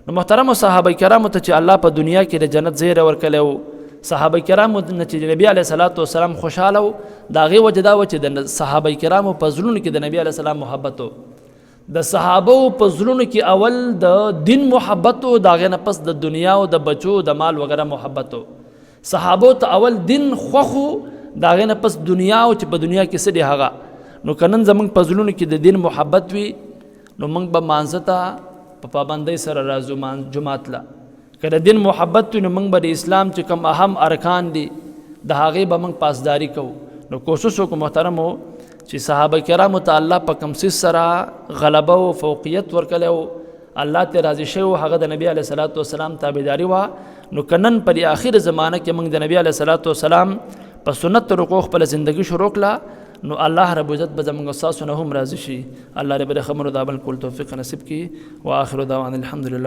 نو محترم صحابه کرامو ته چې الله په دنیا کې د جنت زیری ورکړی و، صحابه کرامو نه چې نبی علیه الصلاۃ والسلام خوشحاله و، د هغې وجه دا و چې د صحابه کرامو په زړونو کې د نبی علیه السلام محبت و. د صحابو په زړونو کې اول د دین محبت و، د هغې نه پس د دنیا او د بچو د مال وغیره محبت و. صحابو ته اول دین خوښ و، د هغې نه پس دنیا او چې په دنیا کې څه دی هغه. نو که نن زموږ په زړونو کې د دین محبت وي نو موږ به مانځه ته په پابندۍ سره راځو جومات له. که د دین محبت وي نو موږ به د اسلام چې کوم اهم ارکان دي د هغې به موږ پاسداري کوو. نو کوشش وکړو محترمو چې صحابه کرامو ته الله په کوم څیز سره غلبه او فوقیت ورکړی و، الله ته راضي شوی و، هغه د نبی علیه الصلاۃ والسلام تابعداري وه. نو که نن په آخر زمانه کې موږ د نبی علیه الصلاۃ والسلام په سنت طریقو خپله زندګي شروع کړه نو الله رب عزت به زموږ ستاسو نه هم راضي شي. الله رب د خبرو د عمل کول توفیق نصیب کړي. واخر دعوانا الحمد لله.